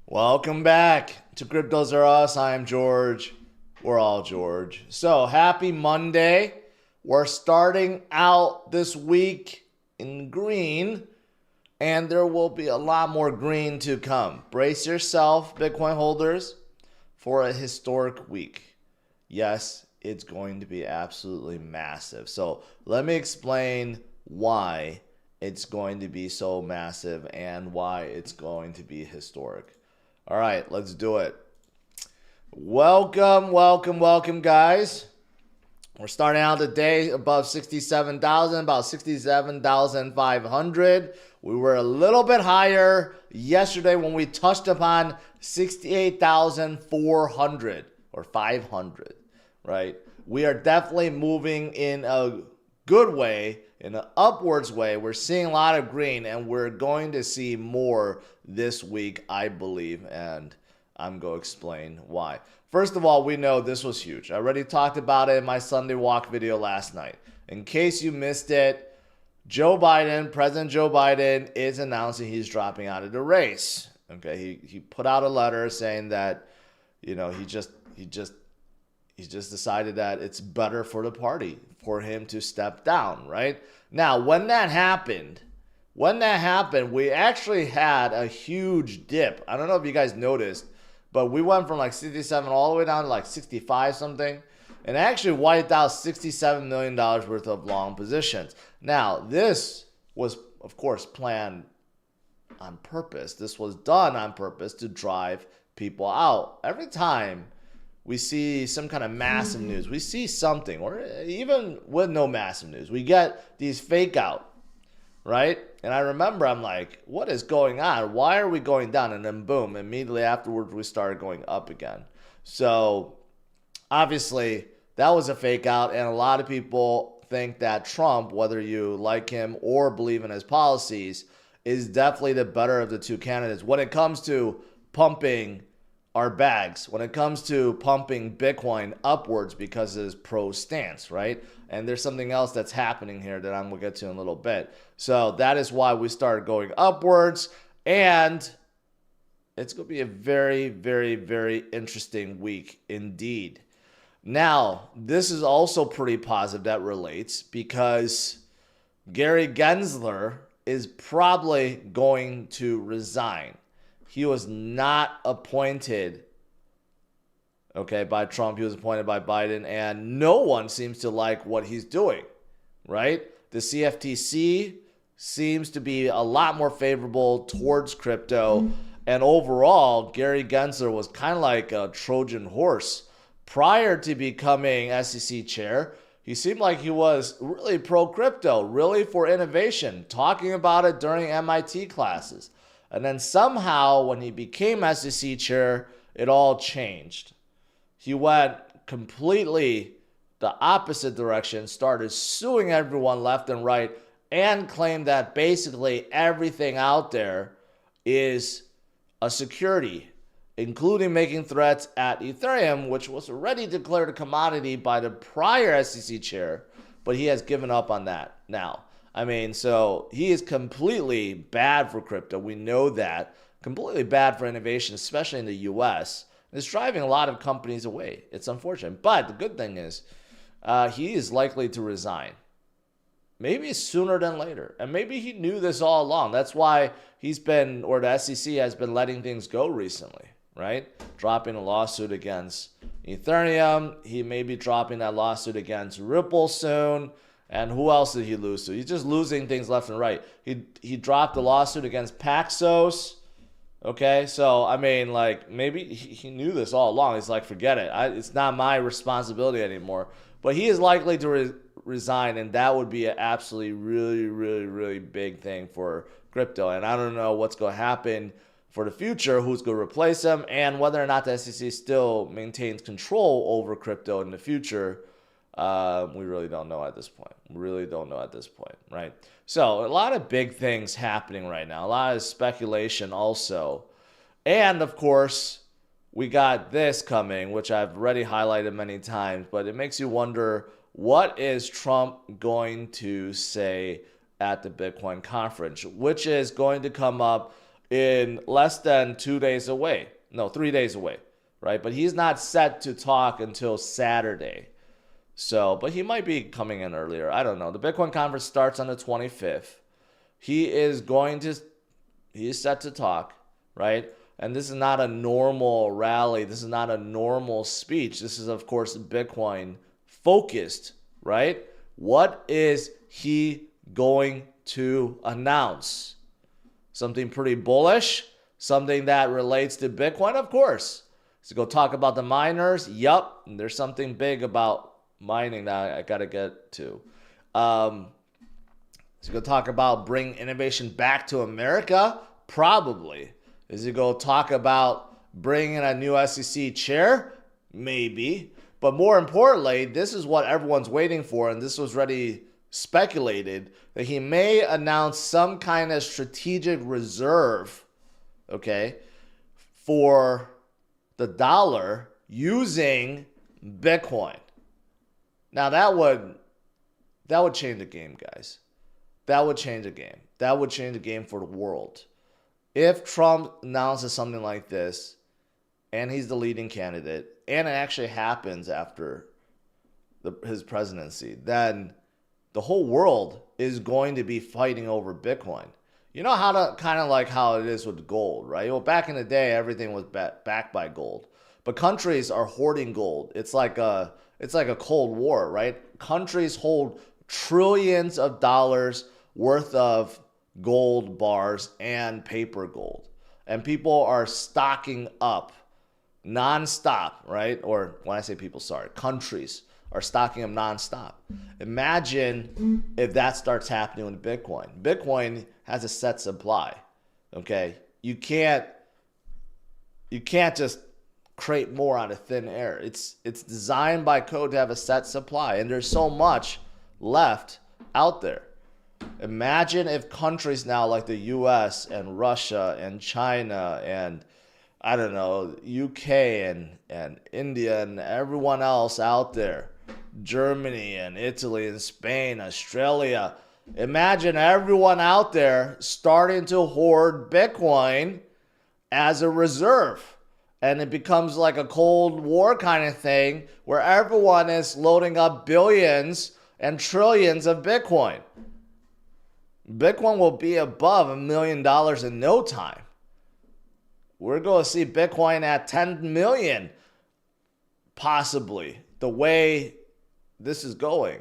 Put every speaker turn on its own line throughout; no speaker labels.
Welcome back to CryptosRUs. I am George. We're all George. So happy Monday. We're starting out this week in green, and there will be a lot more green to come. Brace yourself, Bitcoin holders, for a historic week. Yes, it's going to be absolutely massive. So let me explain why it's going to be so massive and why it's going to be historic. All right, let's do it. Welcome, guys. We're starting out the day above 67,000, about 67,500. We were a little bit higher yesterday when we touched upon 68,400 or 500, right? We are definitely moving in a good way, in an upwards way. We're seeing a lot of green, and we're going to see more this week, I believe, and I'm going to explain why. First of all, we know this was huge. I already talked about it in my Sunday walk video last night. In case you missed it, President Joe Biden is announcing he's dropping out of the race. Okay, he put out a letter saying that, he just decided that it's better for the party for him to step down, right? Now, when that happened, we actually had a huge dip. I don't know if you guys noticed, but we went from like 67 all the way down to like 65 something, and actually wiped out $67 million worth of long positions. Now, this was, of course, planned on purpose. This was done on purpose to drive people out. Every time we see some kind of massive news, we see something, or even with no massive news, we get these fake out, right? And I remember I'm like, what is going on? Why are we going down? And then boom, immediately afterwards, we started going up again. So obviously that was a fake out. And a lot of people think that Trump, whether you like him or believe in his policies, is definitely the better of the two candidates when it comes to pumping our bags, when it comes to pumping Bitcoin upwards because of his pro stance, right? And there's something else that's happening here that I'm going to get to in a little bit. So that is why we started going upwards, and it's going to be a very, very, very interesting week indeed. Now, this is also pretty positive that relates because Gary Gensler is probably going to resign. He was not appointed, by Trump. He was appointed by Biden, and no one seems to like what he's doing, right? The CFTC seems to be a lot more favorable towards crypto, and overall, Gary Gensler was kind of like a Trojan horse. Prior to becoming SEC chair, he seemed like he was really pro-crypto, really for innovation, talking about it during MIT classes. And then somehow, when he became SEC chair, it all changed. He went completely the opposite direction, started suing everyone left and right, and claimed that basically everything out there is a security, including making threats at Ethereum, which was already declared a commodity by the prior SEC chair, but he has given up on that now. So he is completely bad for crypto. We know that. Completely bad for innovation, especially in the US. It's driving a lot of companies away. It's unfortunate. But the good thing is he is likely to resign. Maybe sooner than later. And maybe he knew this all along. That's why the SEC has been letting things go recently, right? Dropping a lawsuit against Ethereum. He may be dropping that lawsuit against Ripple soon. And who else did he lose to? He's just losing things left and right. He dropped a lawsuit against Paxos. Okay, so maybe he knew this all along. He's like, forget it. It's not my responsibility anymore. But he is likely to resign, and that would be an absolutely really, really, really big thing for crypto. And I don't know what's going to happen for the future, who's going to replace him, and whether or not the SEC still maintains control over crypto in the future. We really don't know at this point. Right? So a lot of big things happening right now. A lot of speculation also. And, of course, we got this coming, which I've already highlighted many times, but it makes you wonder, what is Trump going to say at the Bitcoin conference, which is going to come up in less than 2 days away. No, 3 days away, right? But he's not set to talk until Saturday. So, but he might be coming in earlier. I don't know. The Bitcoin conference starts on the 25th. He is set to talk, right? And this is not a normal rally. This is not a normal speech. This is, of course, Bitcoin focused, right? What is he going to announce? Something pretty bullish? Something that relates to Bitcoin? Of course. So go talk about the miners? Yup. There's something big about mining that I got to get to. Is he going to talk about bring innovation back to America? Probably. Is he going to talk about bringing a new SEC chair? Maybe. But more importantly, this is what everyone's waiting for, and this was already speculated, that he may announce some kind of strategic reserve, okay, for the dollar using Bitcoin. Now that would change the game, guys. That would change the game. That would change the game for the world. If Trump announces something like this, and he's the leading candidate, and it actually happens after his presidency, then the whole world is going to be fighting over Bitcoin. You know how to kind of like how it is with gold, right? Well, back in the day, everything was backed by gold, but countries are hoarding gold. It's like a Cold War, right? Countries hold trillions of dollars worth of gold bars and paper gold, and people are stocking up nonstop, right? Or when I say people, sorry, countries are stocking them nonstop. Imagine if that starts happening with Bitcoin. Bitcoin has a set supply, okay? You can't just create more out of thin air. It's designed by code to have a set supply, and there's so much left out there. Imagine if countries now like the US and Russia and China and I don't know, UK and India and everyone else out there, Germany and Italy and Spain, Australia. Imagine everyone out there starting to hoard Bitcoin as a reserve. And it becomes like a Cold War kind of thing where everyone is loading up billions and trillions of Bitcoin. Bitcoin will be above $1 million in no time. We're going to see Bitcoin at 10 million, possibly. The way this is going,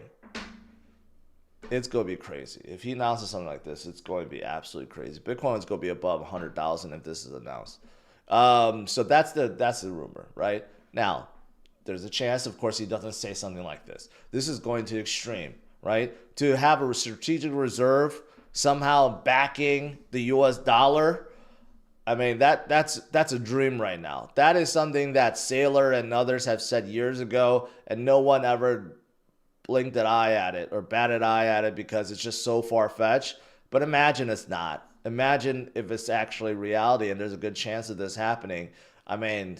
it's going to be crazy. If he announces something like this, it's going to be absolutely crazy. Bitcoin is going to be above 100,000 if this is announced. So that's the rumor, right? Now, there's a chance, of course, he doesn't say something like this. This is going to extreme, right? To have a strategic reserve somehow backing the US dollar, I mean, that's a dream right now. That is something that Saylor and others have said years ago, and no one ever blinked an eye at it or batted an eye at it because it's just so far-fetched. But imagine it's not. Imagine if it's actually reality and there's a good chance of this happening. I mean,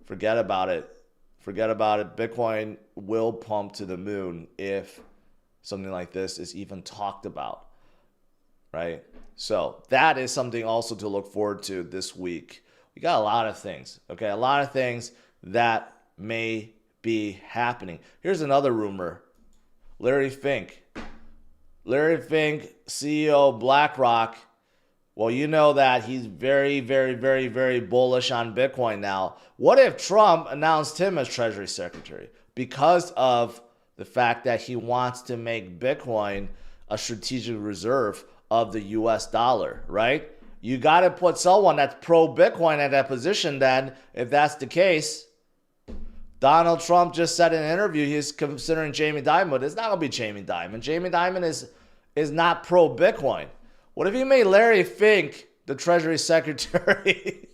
forget about it. Forget about it. Bitcoin will pump to the moon if something like this is even talked about, right? So that is something also to look forward to this week. We got a lot of things, okay? A lot of things that may be happening. Here's another rumor. Larry Fink, CEO of BlackRock. Well, you know that he's very, very, very, very bullish on Bitcoin now. What if Trump announced him as Treasury Secretary? Because of the fact that he wants to make Bitcoin a strategic reserve of the US dollar, right? You got to put someone that's pro-Bitcoin at that position then, if that's the case. Donald Trump just said in an interview he's considering Jamie Dimon, but it's not going to be Jamie Dimon. Jamie Dimon is not pro-Bitcoin. What if he made Larry Fink the Treasury Secretary?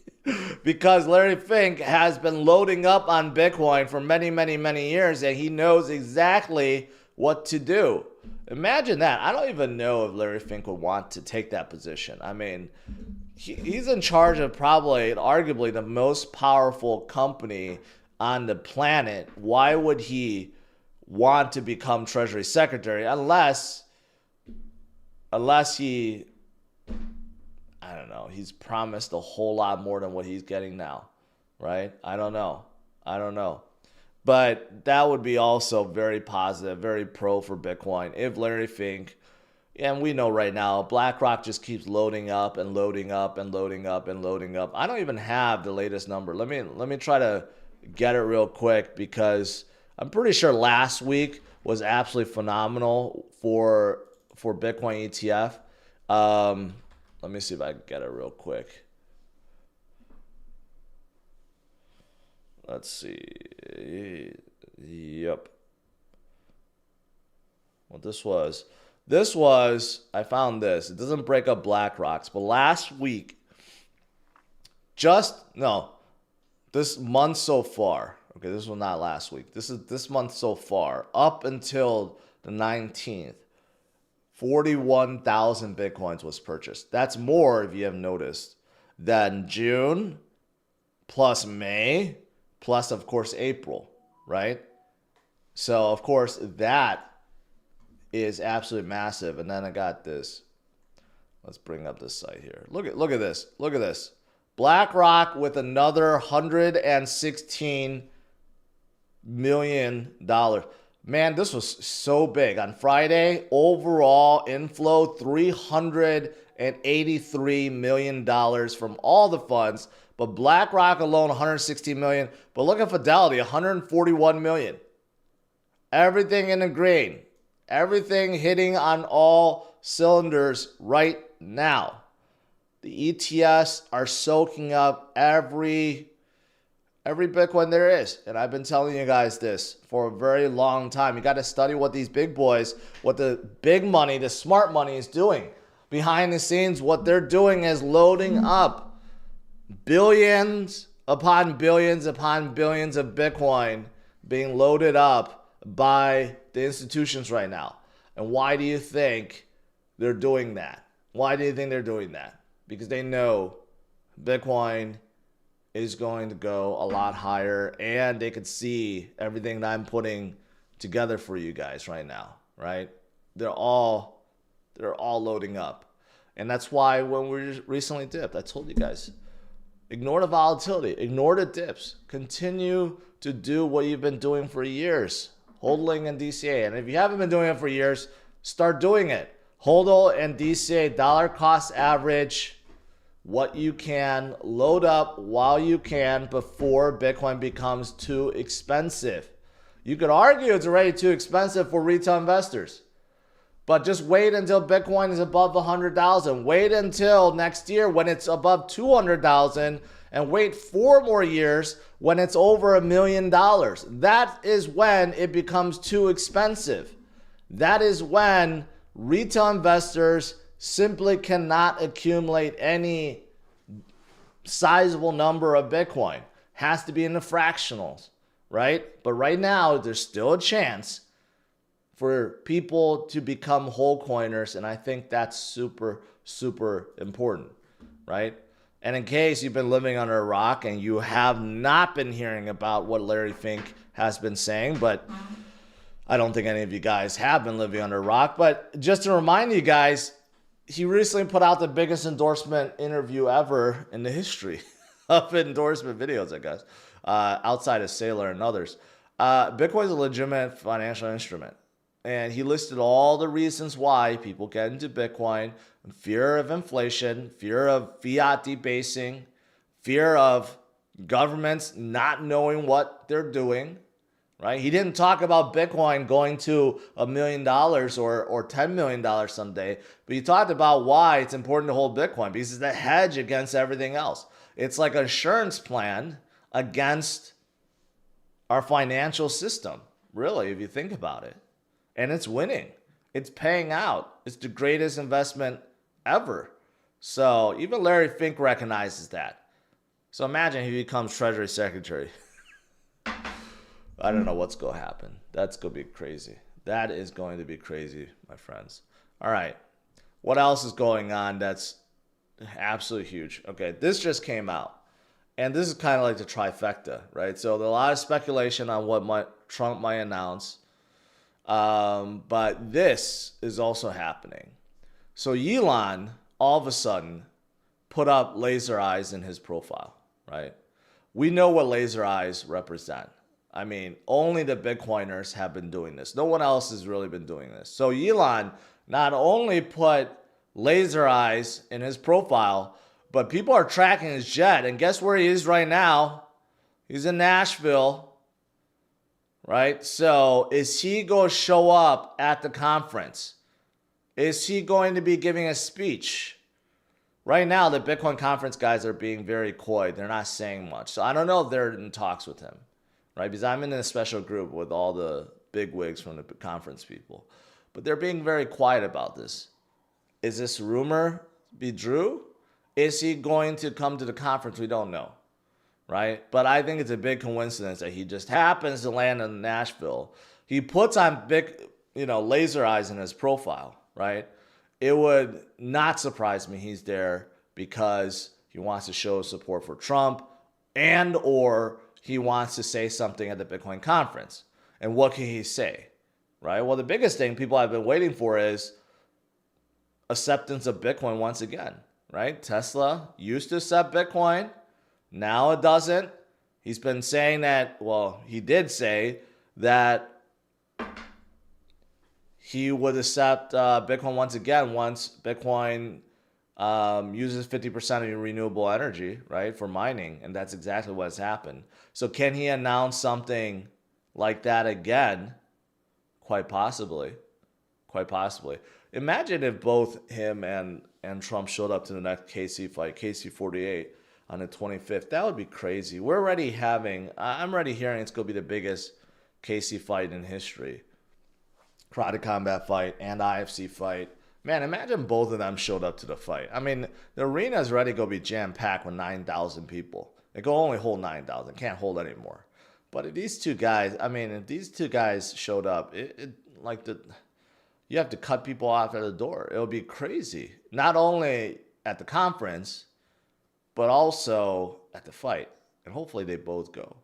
Because Larry Fink has been loading up on Bitcoin for many, many, many years, and he knows exactly what to do. Imagine that. I don't even know if Larry Fink would want to take that position. I mean, he's in charge of probably, arguably, the most powerful company on the planet. Why would he want to become Treasury Secretary unless unless he, I don't know, he's promised a whole lot more than what he's getting now, right? I don't know. But that would be also very positive, very pro for Bitcoin if Larry Fink, and we know right now, BlackRock just keeps loading up and loading up and loading up and loading up. I don't even have the latest number. Let me try to get it real quick because I'm pretty sure last week was absolutely phenomenal for Bitcoin ETF. Let me see if I can get it real quick. Let's see. Yep. What this was, I found this. It doesn't break up BlackRock's, but last week, this month so far. Okay, this was not last week. This is this month so far, up until the 19th. 41,000 Bitcoins was purchased. That's more, if you have noticed, than June plus May plus, of course, April, right? So, of course, that is absolutely massive. And then I got this. Let's bring up this site here. Look at this. Look at this. BlackRock with another $116 million. Man, this was so big. On Friday, overall inflow $383 million from all the funds. But BlackRock alone, $116 million. But look at Fidelity, $141 million. Everything in the green. Everything hitting on all cylinders right now. The ETFs are soaking up every Bitcoin there is. And I've been telling you guys this for a very long time. You got to study what these big boys, what the big money, the smart money is doing. Behind the scenes, what they're doing is loading up billions upon billions upon billions of Bitcoin being loaded up by the institutions right now. And why do you think they're doing that? Why do you think they're doing that? Because they know Bitcoin is going to go a lot higher, and they could see everything that I'm putting together for you guys right now, right? They're all loading up. And that's why when we recently dipped, I told you guys, ignore the volatility, ignore the dips, continue to do what you've been doing for years, HODLing and DCA. And if you haven't been doing it for years, start doing it. HODL and DCA, dollar cost average, what you can, load up while you can before Bitcoin becomes too expensive. You could argue it's already too expensive for retail investors, but just wait until Bitcoin is above 100,000. Wait until next year when it's above 200,000, and wait 4 more years when it's over $1 million. That is when it becomes too expensive. That is when retail investors simply cannot accumulate any sizable number of Bitcoin. Has to be in the fractionals, right? But right now, there's still a chance for people to become whole coiners, and I think that's super, super important, right? And in case you've been living under a rock and you have not been hearing about what Larry Fink has been saying, but I don't think any of you guys have been living under a rock, but just to remind you guys, he recently put out the biggest endorsement interview ever in the history of endorsement videos, I guess, outside of Saylor and others. Bitcoin is a legitimate financial instrument. And he listed all the reasons why people get into Bitcoin: fear of inflation, fear of fiat debasing, fear of governments not knowing what they're doing, right? He didn't talk about Bitcoin going to $1 million or $10 million someday, but he talked about why it's important to hold Bitcoin, because it's a hedge against everything else. It's like an insurance plan against our financial system, really, if you think about it. And it's winning. It's paying out. It's the greatest investment ever. So even Larry Fink recognizes that. So imagine he becomes Treasury Secretary. I don't know what's going to happen. That's going to be crazy. That is going to be crazy, my friends. All right. What else is going on that's absolutely huge? Okay, this just came out. And this is kind of like the trifecta, right? So there's a lot of speculation on what Trump might announce. But this is also happening. So Elon all of a sudden put up laser eyes in his profile, right? We know what laser eyes represent. I mean, only the Bitcoiners have been doing this. No one else has really been doing this. So Elon not only put laser eyes in his profile, but people are tracking his jet. And guess where he is right now? He's in Nashville, right? So is he going to show up at the conference? Is he going to be giving a speech? Right now, the Bitcoin conference guys are being very coy. They're not saying much. So I don't know if they're in talks with him, right? Because I'm in a special group with all the big wigs from the conference people. But they're being very quiet about this. Is this rumor be true? Is he going to come to the conference? We don't know, right? But I think it's a big coincidence that he just happens to land in Nashville. He puts on big, laser eyes in his profile, right? It would not surprise me he's there because he wants to show support for Trump and or he wants to say something at the Bitcoin conference. And what can he say, right? Well, the biggest thing people have been waiting for is acceptance of Bitcoin once again, right? Tesla used to accept Bitcoin. Now it doesn't. He's been saying that, well, he did say that he would accept Bitcoin once again once Bitcoin uses 50% of your renewable energy, right, for mining. And that's exactly what's happened. So can he announce something like that again? Quite possibly. Quite possibly. Imagine if both him and Trump showed up to the next KC fight, KC48, on the 25th. That would be crazy. I'm already hearing it's going to be the biggest KC fight in history. Karate combat fight and IFC fight. Man, imagine both of them showed up to the fight. I mean, the arena is already going to be jam-packed with 9,000 people. It can only hold 9,000. Can't hold anymore. But if these two guys showed up, you have to cut people off at the door. It would be crazy. Not only at the conference, but also at the fight. And hopefully they both go.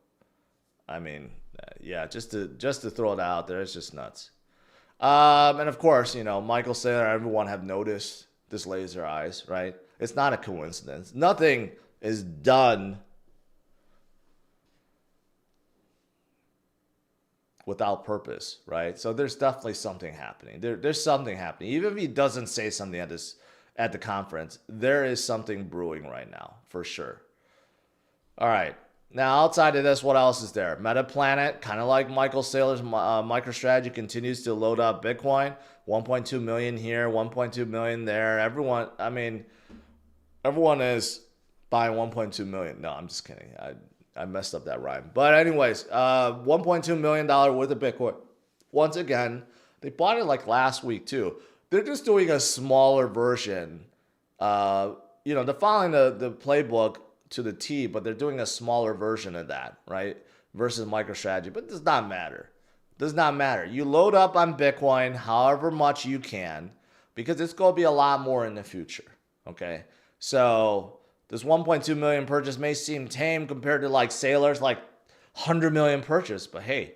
I mean, yeah, just to throw it out there, it's just nuts. And of course, Michael Saylor, everyone have noticed this laser eyes, right? It's not a coincidence. Nothing is done without purpose, right? So there's definitely something happening. There's something happening. Even if he doesn't say something at the conference, there is something brewing right now, for sure. All right. Now, outside of this, what else is there? MetaPlanet, kind of like Michael Saylor's MicroStrategy, continues to load up Bitcoin. 1.2 million here, 1.2 million there. Everyone is buying 1.2 million. No, I'm just kidding. I messed up that rhyme. But anyways, $1.2 million worth of Bitcoin. Once again, they bought it like last week too. They're just doing a smaller version. They're following the playbook to the T, but they're doing a smaller version of that, right? Versus MicroStrategy. But it does not matter. It does not matter. You load up on Bitcoin however much you can because it's going to be a lot more in the future, okay? So this 1.2 million purchase may seem tame compared to like Saylor's like 100 million purchase, but hey,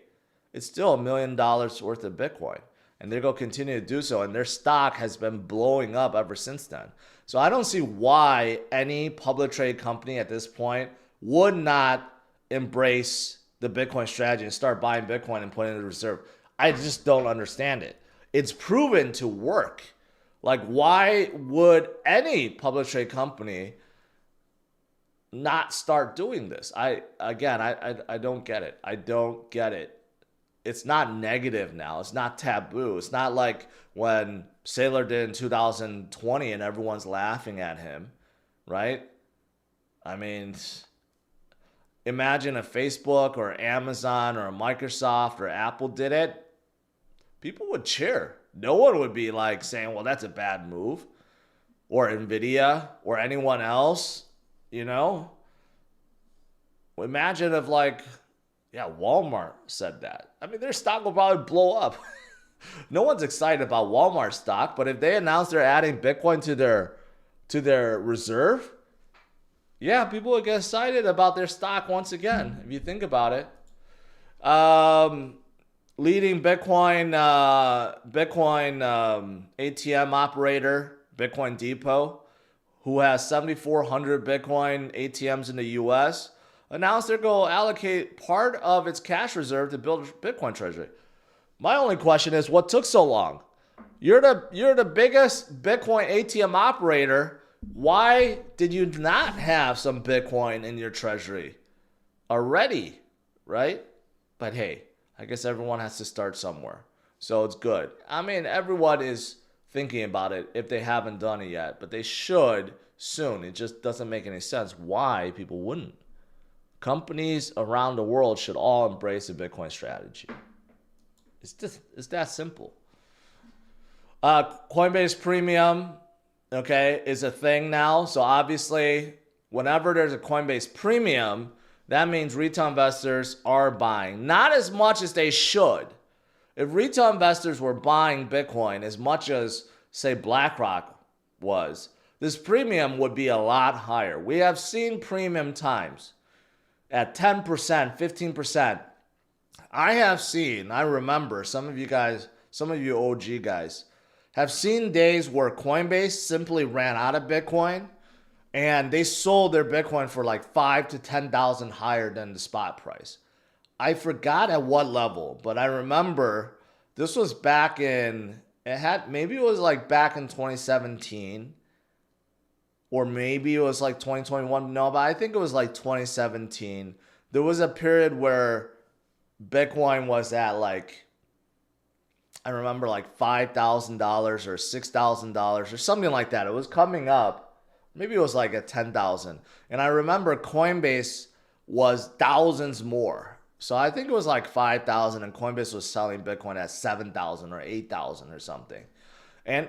it's still $1 million worth of Bitcoin. And they're going to continue to do so. And their stock has been blowing up ever since then. So I don't see why any public trade company at this point would not embrace the Bitcoin strategy and start buying Bitcoin and putting it in reserve. I just don't understand it. It's proven to work. Like, why would any public trade company not start doing this? I don't get it. I don't get it. It's not negative now. It's not taboo. It's not like when Saylor did in 2020 and everyone's laughing at him, right? I mean, imagine if Facebook or Amazon or Microsoft or Apple did it. People would cheer. No one would be like saying, well, that's a bad move. Or Nvidia or anyone else, Imagine if Walmart said that. I mean, their stock will probably blow up. No one's excited about Walmart stock, but if they announce they're adding Bitcoin to their reserve, yeah, people will get excited about their stock once again, if you think about it. Leading Bitcoin ATM operator Bitcoin Depot, who has 7,400 Bitcoin ATMs in the US, announced they're going to allocate part of its cash reserve to build a Bitcoin treasury. My only question is, what took so long? You're the biggest Bitcoin ATM operator. Why did you not have some Bitcoin in your treasury already, right? But hey, I guess everyone has to start somewhere. So it's good. I mean, everyone is thinking about it if they haven't done it yet, but they should soon. It just doesn't make any sense why people wouldn't. Companies around the world should all embrace a Bitcoin strategy. It's that simple. Coinbase Premium, okay, is a thing now. So obviously, whenever there's a Coinbase Premium, that means retail investors are buying. Not as much as they should. If retail investors were buying Bitcoin as much as, say, BlackRock was, this premium would be a lot higher. We have seen premium times at 10%, 15%. I remember, some of you OG guys, have seen days where Coinbase simply ran out of Bitcoin and they sold their Bitcoin for like 5,000 to 10,000 higher than the spot price. I forgot at what level, but I remember this was back in, maybe it was like back in 2017 or maybe it was like 2021. No, but I think it was like 2017. There was a period where Bitcoin was at like, I remember like $5,000 or $6,000 or something like that. It was coming up. Maybe it was like at 10,000. And I remember Coinbase was thousands more. So I think it was like 5,000 and Coinbase was selling Bitcoin at 7,000 or 8,000 or something. And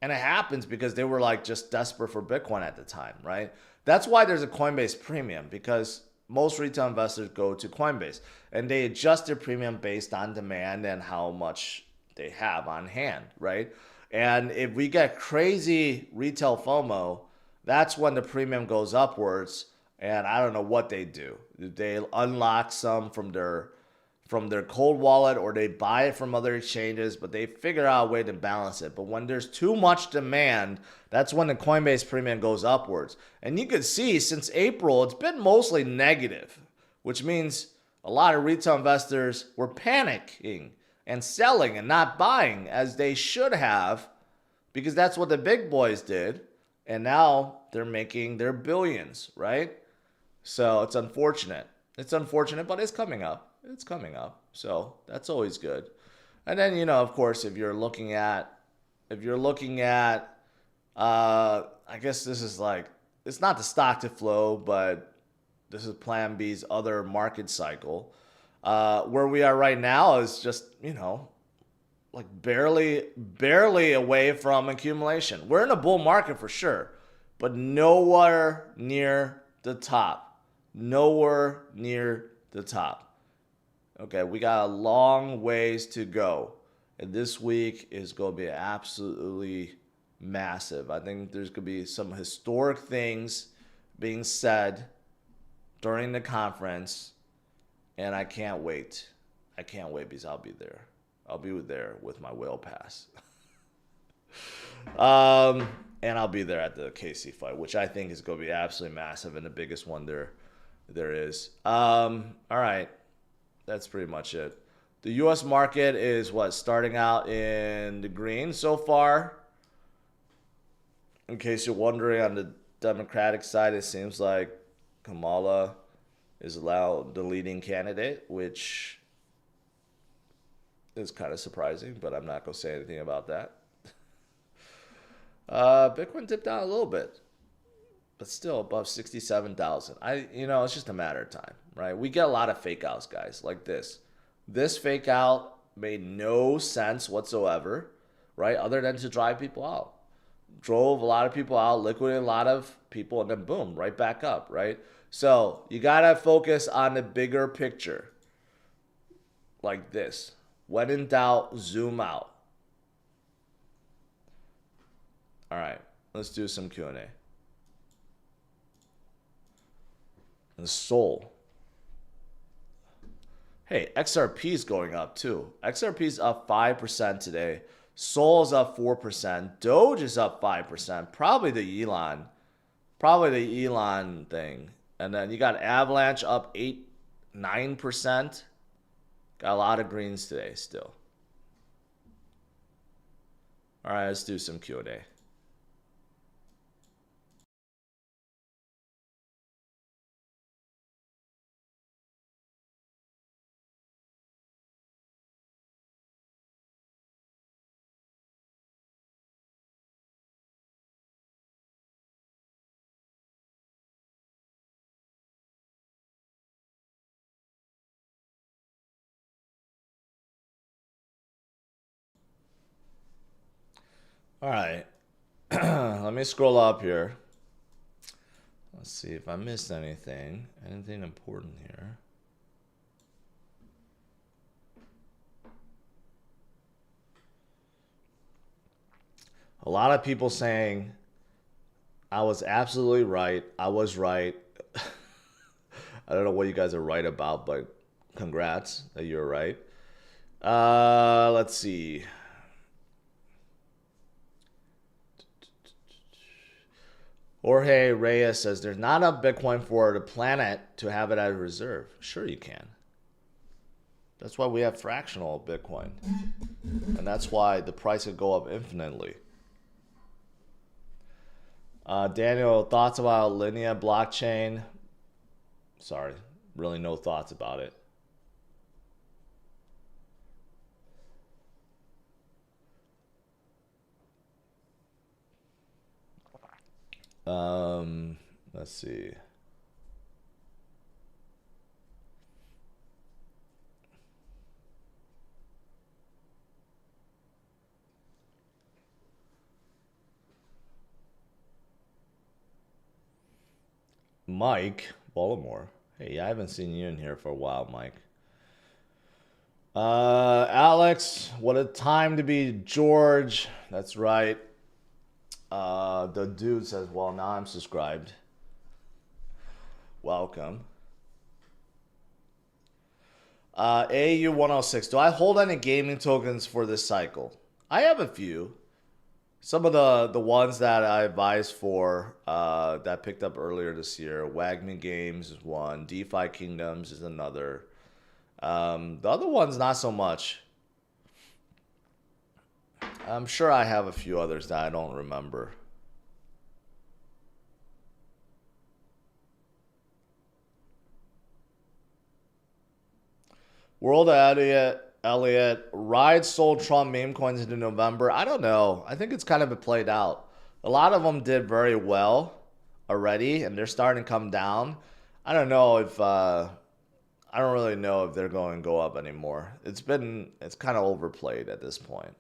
it happens because they were like just desperate for Bitcoin at the time, right? That's why there's a Coinbase Premium, because most retail investors go to Coinbase and they adjust their premium based on demand and how much they have on hand, right? And if we get crazy retail FOMO, that's when the premium goes upwards. And I don't know what they do. They unlock some from their cold wallet, or they buy it from other exchanges, but they figure out a way to balance it. But when there's too much demand, that's when the Coinbase Premium goes upwards. And you could see since April, it's been mostly negative, which means a lot of retail investors were panicking and selling and not buying as they should have, because that's what the big boys did. And now they're making their billions, right? So it's unfortunate. It's unfortunate, but it's coming up. It's coming up. So that's always good. And then, of course, if you're looking at, I guess this is like, it's not the stock to flow, but this is Plan B's other market cycle. Where we are right now is just, like barely away from accumulation. We're in a bull market for sure, but nowhere near the top. Nowhere near the top. Okay, we got a long ways to go. And this week is going to be absolutely massive. I think there's going to be some historic things being said during the conference. And I can't wait. I can't wait because I'll be there. I'll be there with my whale pass. And I'll be there at the KC fight, which I think is going to be absolutely massive and the biggest one there is. All right. That's pretty much it. The U.S. market is starting out in the green so far. In case you're wondering, on the Democratic side, it seems like Kamala is the leading candidate, which is kind of surprising, but I'm not going to say anything about that. Bitcoin dipped down a little bit, but still above 67,000. It's just a matter of time, right? We get a lot of fake outs, guys, like this. This fake out made no sense whatsoever, right? Other than to drive people out. Drove a lot of people out, liquidated a lot of people, and then boom, right back up, right? So you got to focus on the bigger picture like this. When in doubt, zoom out. All right, let's do some Q&A. The Soul. Hey, XRP is going up too. XRP is up 5% today. Sol's up 4%. Doge is up 5%. Probably the Elon thing. And then you got Avalanche up 9%. Got a lot of greens today still. All right, let's do some Q&A. All right. Let me scroll up here. Let's see if I missed anything. Anything important here. A lot of people saying I was absolutely right. I was right. I don't know what you guys are right about, but congrats that you're right. Let's see. Jorge Reyes says there's not enough Bitcoin for the planet to have it as a reserve. Sure you can. That's why we have fractional Bitcoin. And that's why the price could go up infinitely. Daniel, thoughts about Linea blockchain? Sorry, really no thoughts about it. Let's see. Mike Baltimore. Hey, I haven't seen you in here for a while, Mike. Alex, what a time to be George. That's right. The dude says, well, now I'm subscribed. Welcome. AU106. Do I hold any gaming tokens for this cycle? I have a few. Some of the ones that I advised for that picked up earlier this year. Wagme Games is one. DeFi Kingdoms is another. The other ones, not so much. I'm sure I have a few others that I don't remember. World Elliot, Ride sold Trump meme coins into November. I don't know. I think it's kind of played out. A lot of them did very well already, and they're starting to come down. I don't know if I don't really know if they're going to go up anymore. It's kind of overplayed at this point.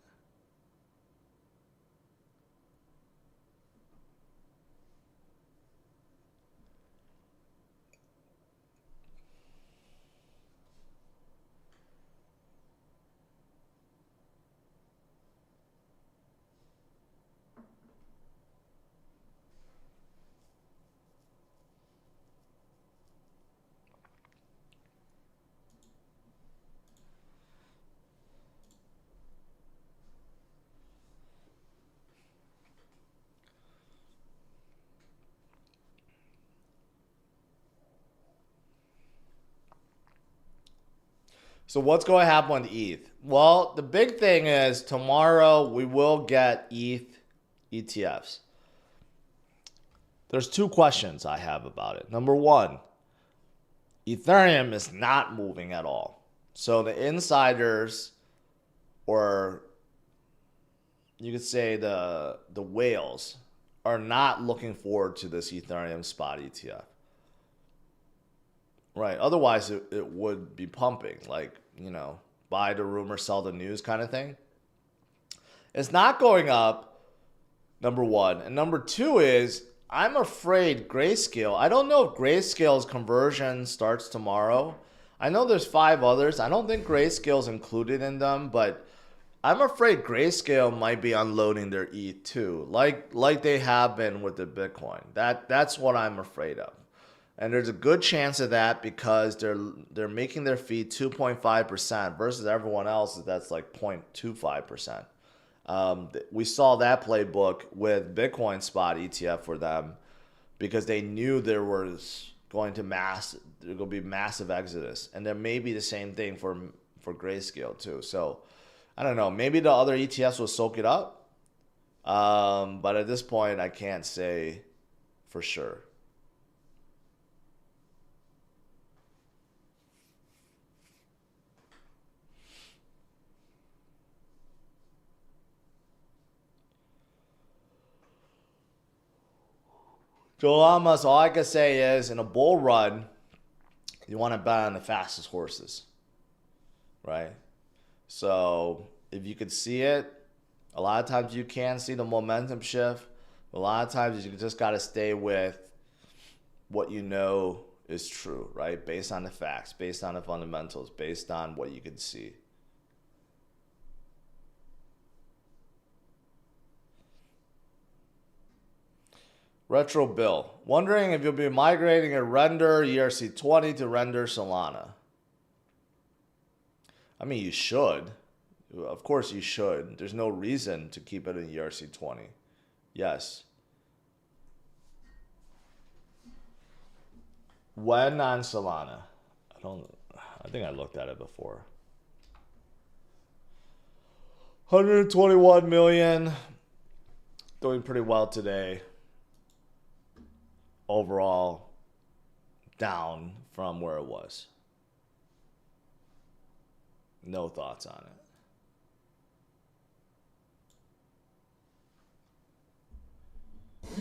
So what's going to happen with ETH? Well, the big thing is tomorrow we will get ETH ETFs. There's two questions I have about it. Number one, Ethereum is not moving at all. So the insiders, or you could say the whales, are not looking forward to this Ethereum spot ETF. Right. Otherwise, it would be pumping, like, buy the rumor, sell the news kind of thing. It's not going up, number one. And number two is, I'm afraid Grayscale, I don't know if Grayscale's conversion starts tomorrow. I know there's 5 others. I don't think Grayscale's included in them, but I'm afraid Grayscale might be unloading their ETH too, like they have been with the Bitcoin. That's what I'm afraid of. And there's a good chance of that because they're making their fee 2.5% versus everyone else that's like 0.25%. We saw that playbook with Bitcoin spot ETF for them because they knew there was going to be massive exodus, and there may be the same thing for Grayscale too. So I don't know. Maybe the other ETFs will soak it up, but at this point, I can't say for sure. Joel Amos, all I can say is in a bull run, you want to bet on the fastest horses, right? So if you could see it, a lot of times you can see the momentum shift. A lot of times you just got to stay with what you know is true, right? Based on the facts, based on the fundamentals, based on what you can see. Retro Bill, wondering if you'll be migrating a Render ERC20 to Render Solana. I mean, you should. Of course you should. There's no reason to keep it in ERC20. Yes. When on Solana? I think I looked at it before. 121 million. Doing pretty well today. Overall, down from where it was. No thoughts on it.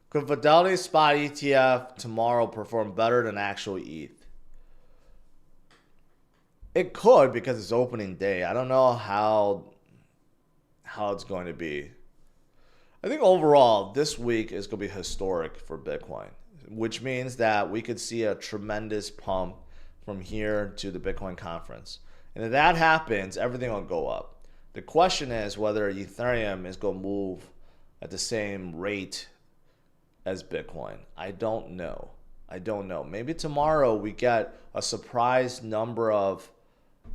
Could Fidelity Spot ETF tomorrow perform better than actual ETH? It could because it's opening day. I don't know how it's going to be. I think overall this week is going to be historic for Bitcoin, which means that we could see a tremendous pump from here to the Bitcoin conference. And if that happens, everything will go up. The question is whether Ethereum is going to move at the same rate as Bitcoin. I don't know. Maybe tomorrow we get a surprise number of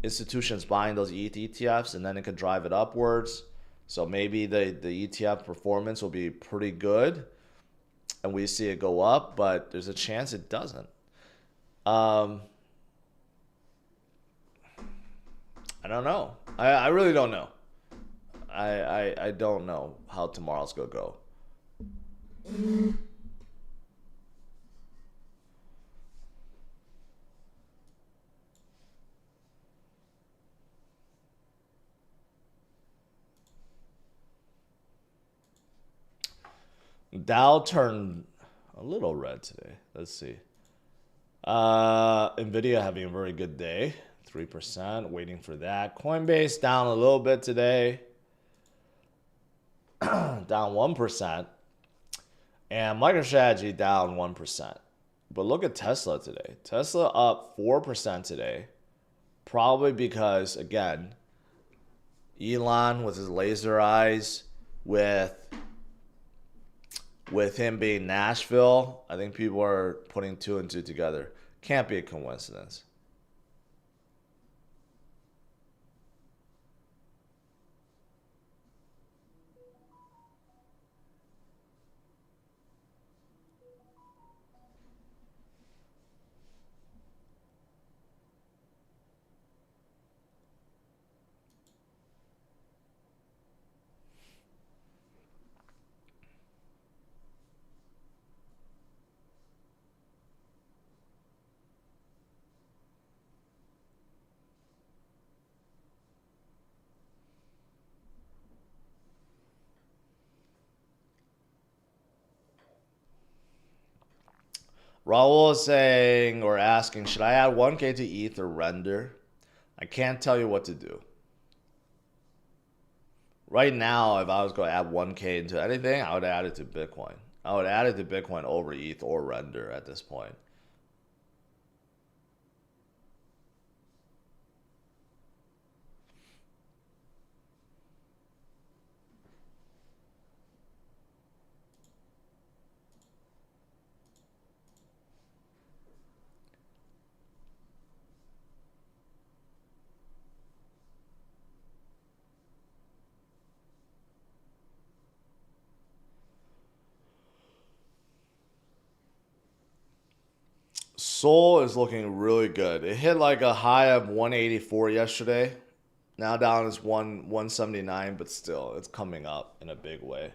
institutions buying those ETH ETFs, and then it could drive it upwards. So maybe the ETF performance will be pretty good, and we see it go up, but there's a chance it doesn't. I don't know. I really don't know. I don't know how tomorrow's gonna go. Dow turned a little red today. Let's see. Nvidia having a very good day. 3%, waiting for that. Coinbase down a little bit today. Down 1%. And MicroStrategy down 1%. But look at Tesla today. Tesla up 4% today. Probably because, again, Elon with his laser eyes, with him being Nashville, I think people are putting two and two together. Can't be a coincidence. Raul is saying or asking, should I add 1K to ETH or Render? I can't tell you what to do. Right now, if I was going to add 1K into anything, I would add it to Bitcoin. I would add it to Bitcoin over ETH or Render at this point. Sol is looking really good. It hit like a high of 184 yesterday. Now down is 179, but still, it's coming up in a big way.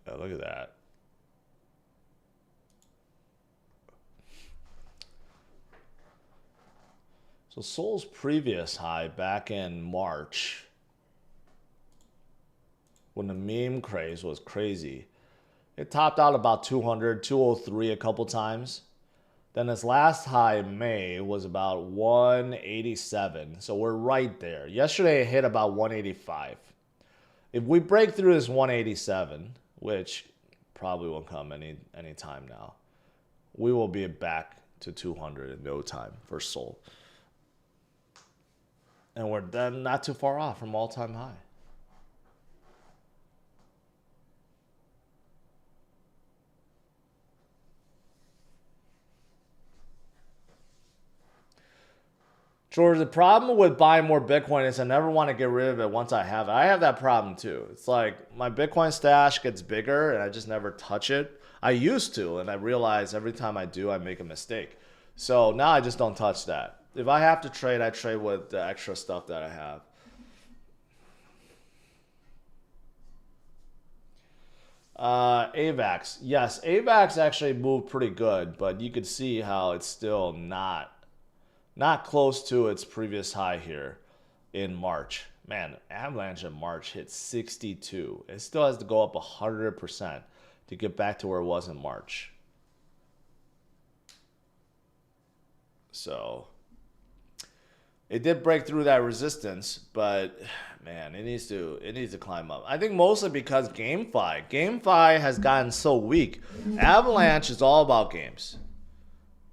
Yeah, look at that. So Sol's previous high back in March, when the meme craze was crazy, it topped out about 200, 203 a couple times. Then its last high in May was about 187. So we're right there. Yesterday it hit about 185. If we break through this 187, which probably won't come any time now, we will be back to 200 in no time for Sol. And we're then not too far off from all-time high. George, the problem with buying more Bitcoin is I never want to get rid of it once I have it. I have that problem too. It's like my Bitcoin stash gets bigger and I just never touch it. I used to, and I realize every time I do, I make a mistake. So now I just don't touch that. If I have to trade, I trade with the extra stuff that I have. AVAX. Yes, AVAX actually moved pretty good, but you could see how it's still not close to its previous high here in March. Man, Avalanche in March hit 62. It still has to go up 100% to get back to where it was in March. So it did break through that resistance, but man, it needs to climb up. I think mostly because GameFi has gotten so weak. Avalanche is all about games.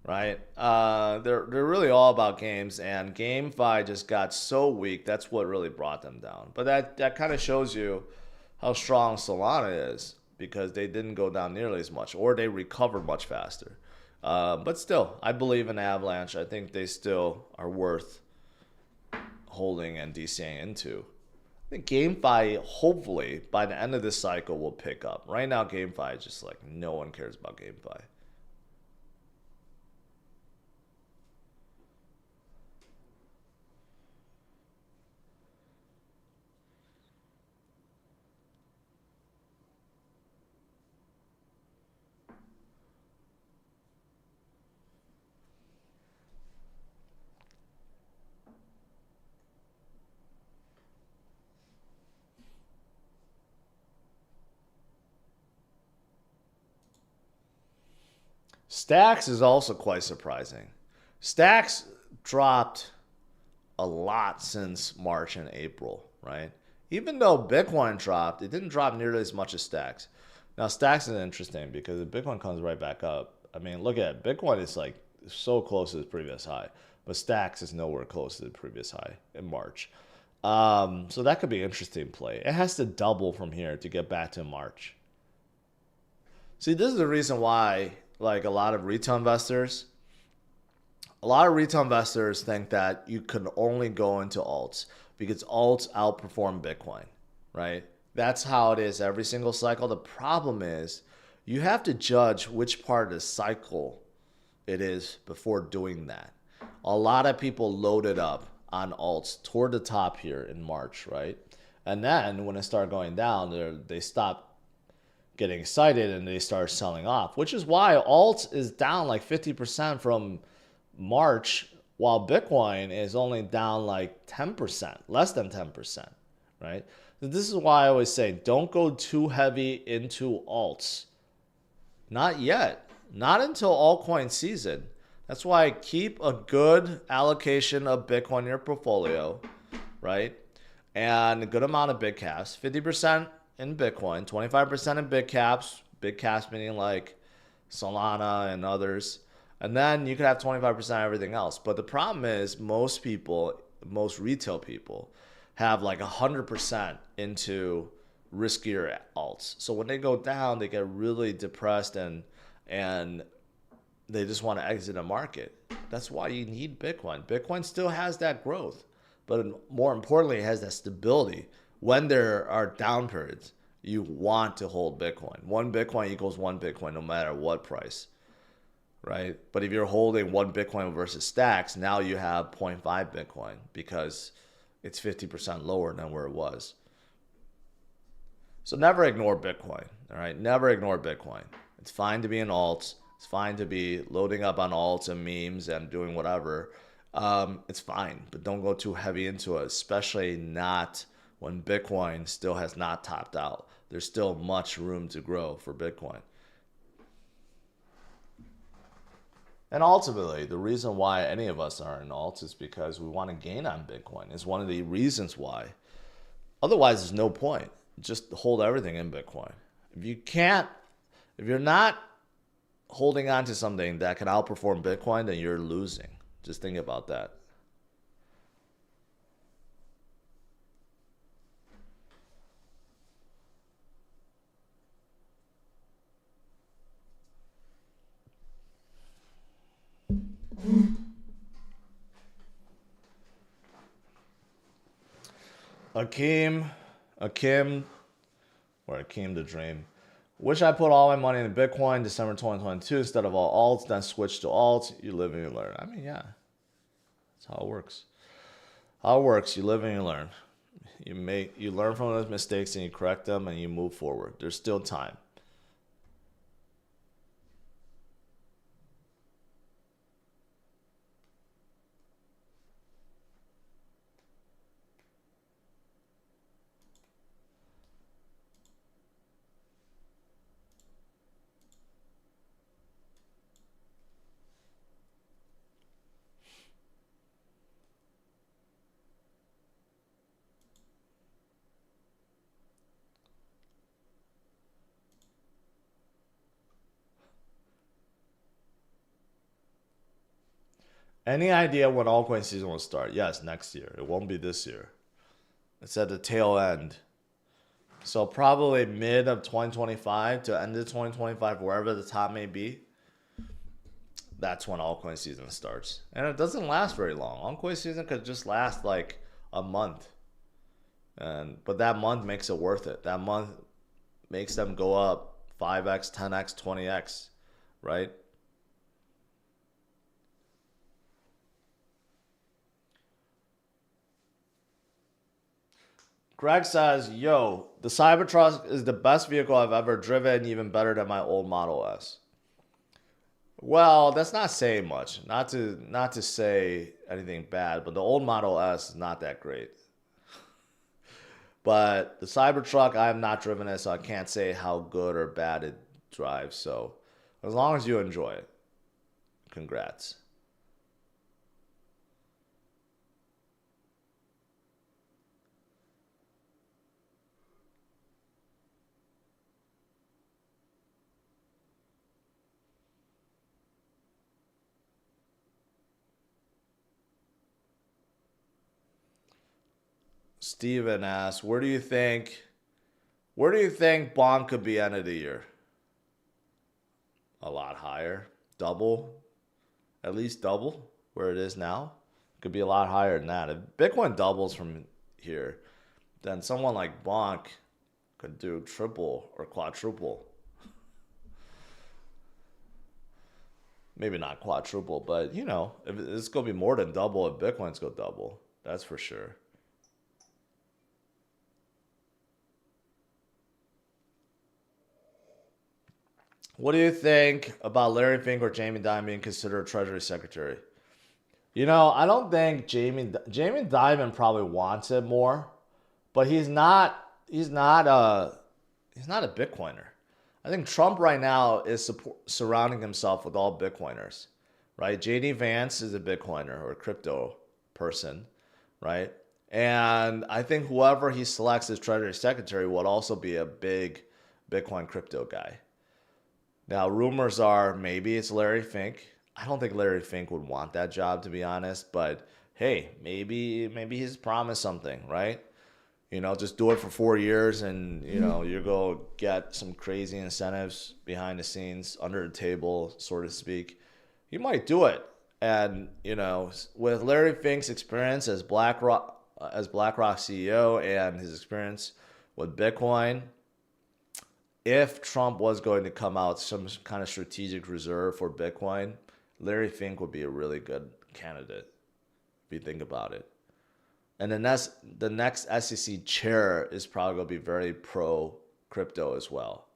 Right? They're really all about games, and GameFi just got so weak. That's what really brought them down. But that kind of shows you how strong Solana is, because they didn't go down nearly as much, or they recovered much faster. But still, I believe in Avalanche. I think they still are worth holding and DCing into. I think GameFi, hopefully, by the end of this cycle, will pick up. Right now, GameFi is just like no one cares about GameFi. Stacks is also quite surprising. Stacks dropped a lot since March and April, right? Even though Bitcoin dropped, it didn't drop nearly as much as Stacks. Now, Stacks is interesting because if Bitcoin comes right back up, I mean, look at it. Bitcoin is like so close to the previous high, but Stacks is nowhere close to the previous high in March. So that could be an interesting play. It has to double from here to get back to March. See, this is the reason why, like a lot of retail investors think that you can only go into alts because alts outperform Bitcoin, right? That's how it is every single cycle. The problem is you have to judge which part of the cycle it is before doing that. A lot of people loaded up on alts toward the top here in March, right? And then when it started going down, they stopped getting excited and they start selling off, which is why alt is down like 50% from March, while Bitcoin is only down like 10%, less than 10%, right? So this is why I always say don't go too heavy into alts. Not yet. Not until altcoin season. That's why I keep a good allocation of Bitcoin in your portfolio, right? And a good amount of big caps, 50% in Bitcoin, 25% in big caps meaning like Solana and others. And then you could have 25% of everything else. But the problem is most retail people have like 100% into riskier alts. So when they go down, they get really depressed and they just want to exit a market. That's why you need Bitcoin. Bitcoin still has that growth, but more importantly, it has that stability when there are down periods, you want to hold Bitcoin. One Bitcoin equals one Bitcoin no matter what price, right? But if you're holding one Bitcoin versus stacks, now you have 0.5 Bitcoin because it's 50% lower than where it was. So never ignore Bitcoin, all right? Never ignore Bitcoin. It's fine to be in alts. It's fine to be loading up on alts and memes and doing whatever. It's fine, but don't go too heavy into it, especially not when Bitcoin still has not topped out. There's still much room to grow for Bitcoin. And ultimately, the reason why any of us are in alts is because we want to gain on Bitcoin. It's one of the reasons why. Otherwise, there's no point. Just hold everything in Bitcoin. If you're not holding on to something that can outperform Bitcoin, then you're losing. Just think about that. Akeem the Dream. Wish I put all my money in Bitcoin December 2022 instead of all alts, then switch to alts. You live and you learn. I mean, yeah, that's how it works. How it works, you live and you learn. You learn from those mistakes and you correct them and you move forward. There's still time. Any idea when altcoin season will start? Yes, next year. It won't be this year. It's at the tail end. So probably mid of 2025 to end of 2025, wherever the top may be, that's when altcoin season starts. And it doesn't last very long. Altcoin season could just last like a month. But that month makes it worth it. That month makes them go up 5x, 10x, 20x, right? Greg says, yo, the Cybertruck is the best vehicle I've ever driven, even better than my old Model S. Well, that's not saying much. Not to say anything bad, but the old Model S is not that great. But the Cybertruck, I have not driven it, so I can't say how good or bad it drives. So as long as you enjoy it, congrats. Steven asks, where do you think bond could be end of the year? A lot higher. Double. At least double where it is now. Could be a lot higher than that. If Bitcoin doubles from here, then someone like Bonk could do triple or quadruple. Maybe not quadruple, but you know, if it's gonna be more than double if Bitcoin's go double. That's for sure. What do you think about Larry Fink or Jamie Dimon being considered Treasury Secretary? You know, I don't think Jamie Dimon probably wants it more, but he's not a Bitcoiner. I think Trump right now is surrounding himself with all Bitcoiners, right? JD Vance is a Bitcoiner or a crypto person, right? And I think whoever he selects as Treasury Secretary would also be a big Bitcoin crypto guy. Now, rumors are maybe it's Larry Fink. I don't think Larry Fink would want that job, to be honest, but hey, maybe he's promised something, right? You know, just do it for 4 years and, you know, you go get some crazy incentives behind the scenes, under the table, so to speak. You might do it. And, you know, with Larry Fink's experience as BlackRock, as BlackRock CEO and his experience with Bitcoin, if Trump was going to come out some kind of strategic reserve for Bitcoin, Larry Fink would be a really good candidate if you think about it. And the next SEC chair is probably going to be very pro crypto as well.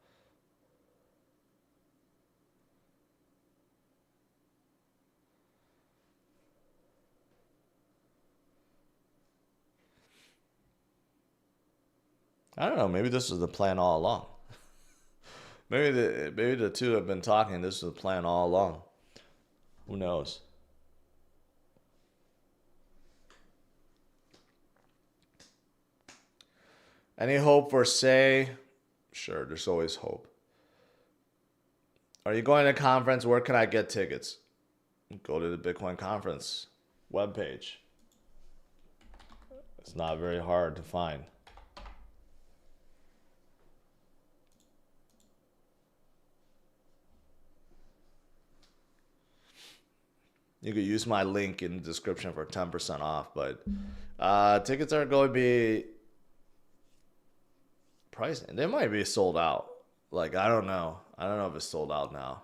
I don't know. Maybe this was the plan all along. Maybe the two have been talking. This was the plan all along. Who knows? Any hope for Say? Sure, there's always hope. Are you going to a conference? Where can I get tickets? Go to the Bitcoin conference webpage. It's not very hard to find. You could use my link in the description for 10% off, but tickets are going to be pricing. They might be sold out. Like, I don't know. I don't know if it's sold out now.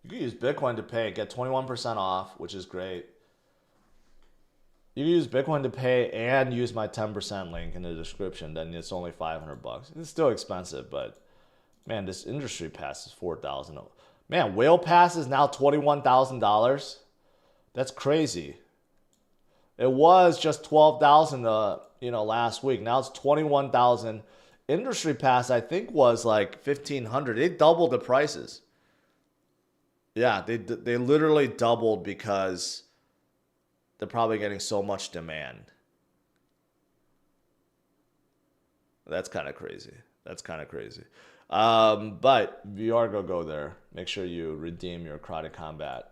You can use Bitcoin to pay, get 21% off, which is great. You can use Bitcoin to pay and use my 10% link in the description. Then it's only $500. It's still expensive, but man, this industry pass is $4,000. Man, whale pass is now $21,000. That's crazy. It was just $12,000, last week. Now it's $21,000. Industry pass, I think, was like $1,500. They doubled the prices. Yeah, they literally doubled because they're probably getting so much demand. That's kind of crazy. But if you are going to go there, make sure you redeem your Crowded Combat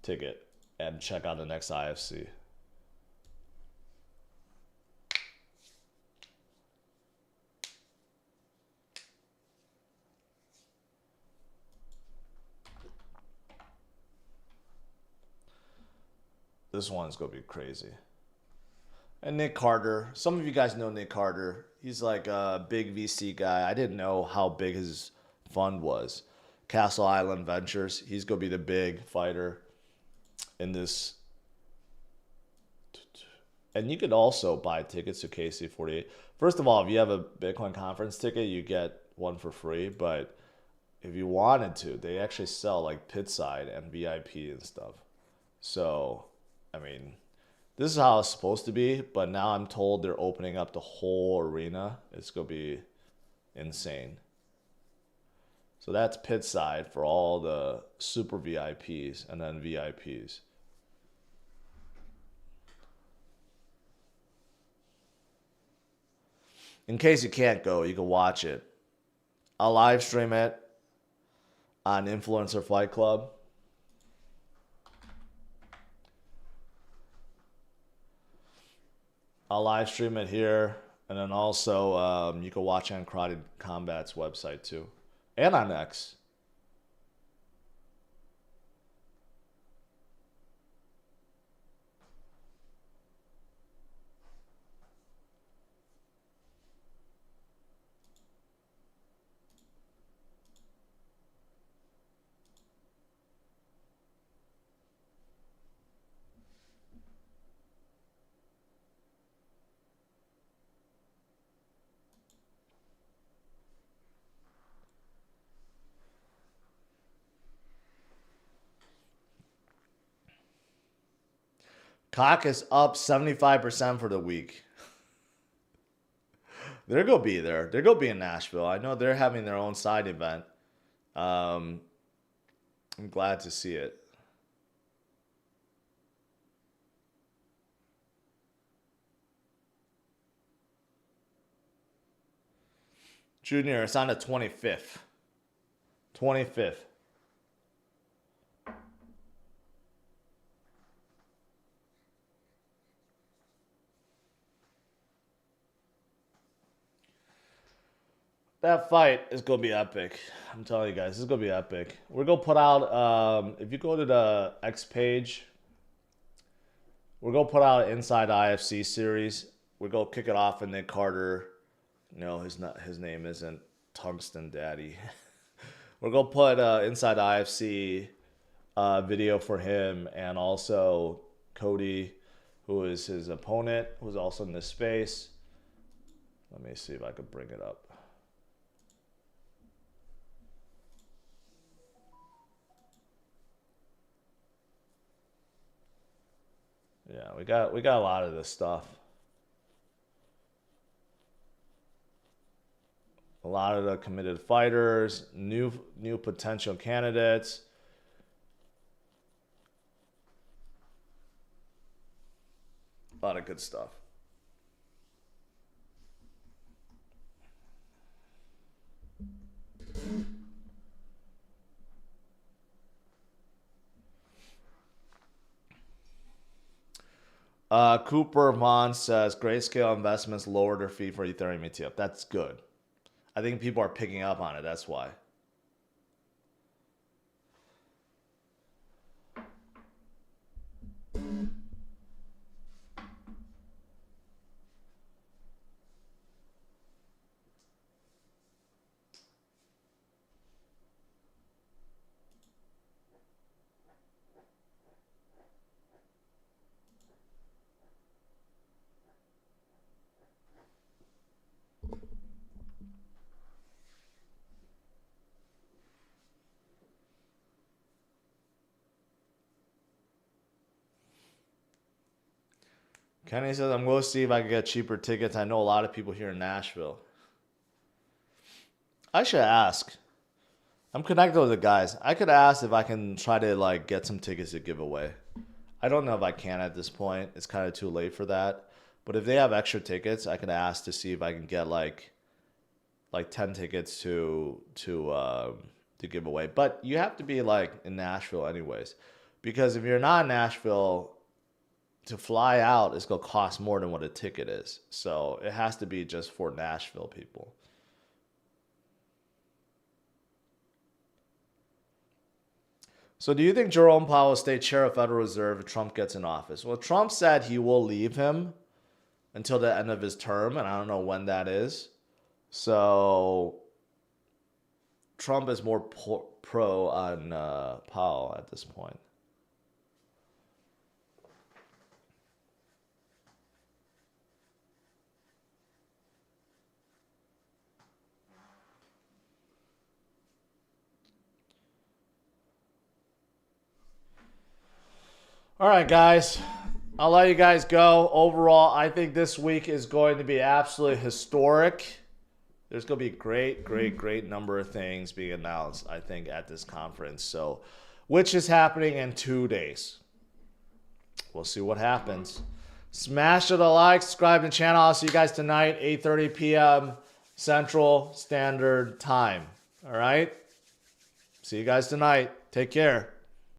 ticket and check out the next IFC. This one's going to be crazy. And Nick Carter. Some of you guys know Nick Carter. He's like a big VC guy. I didn't know how big his fund was. Castle Island Ventures. He's going to be the big fighter in this. And you could also buy tickets to KC48. First of all, if you have a Bitcoin conference ticket, you get one for free. But if you wanted to, they actually sell like pit side and VIP and stuff. So, I mean, this is how it's supposed to be, but now I'm told they're opening up the whole arena. It's going to be insane. So that's pit side for all the super VIPs and then VIPs. In case you can't go, you can watch it. I'll live stream it on Influencer Fight Club. I'll live stream it here, and then also you can watch it on Crowded Combat's website too, and on X. Cock is up 75% for the week. They're going to be there. They're going to be in Nashville. I know they're having their own side event. I'm glad to see it. Junior, it's on the 25th. 25th. That fight is going to be epic. I'm telling you guys, this is going to be epic. We're going to put out, if you go to the X page, we're going to put out an Inside IFC series. We're going to kick it off with Nick Carter. No, his name isn't Tungsten Daddy. We're going to put Inside IFC video for him, and also Cody, who is his opponent, who's also in this space. Let me see if I could bring it up. Yeah, we got a lot of this stuff. A lot of the committed fighters, new potential candidates. A lot of good stuff. Cooper Vaughn says Grayscale Investments lowered their fee for Ethereum ETF. That's good. I think people are picking up on it. That's why. Kenny says, I'm going to see if I can get cheaper tickets. I know a lot of people here in Nashville. I should ask. I'm connected with the guys. I could ask if I can try to like get some tickets to give away. I don't know if I can at this point. It's kind of too late for that. But if they have extra tickets, I could ask to see if I can get like 10 tickets to give away. But you have to be like in Nashville anyways. Because if you're not in Nashville, to fly out is going to cost more than what a ticket is. So it has to be just for Nashville people. So do you think Jerome Powell will stay chair of Federal Reserve if Trump gets in office? Well, Trump said he will leave him until the end of his term, and I don't know when that is. So Trump is more pro on Powell at this point. All right, guys. I'll let you guys go. Overall, I think this week is going to be absolutely historic. There's going to be a great number of things being announced, I think, at this conference. So, which is happening in 2 days. We'll see what happens. Smash the like, subscribe to the channel. I'll see you guys tonight, 8:30 p.m. Central Standard Time. All right? See you guys tonight. Take care.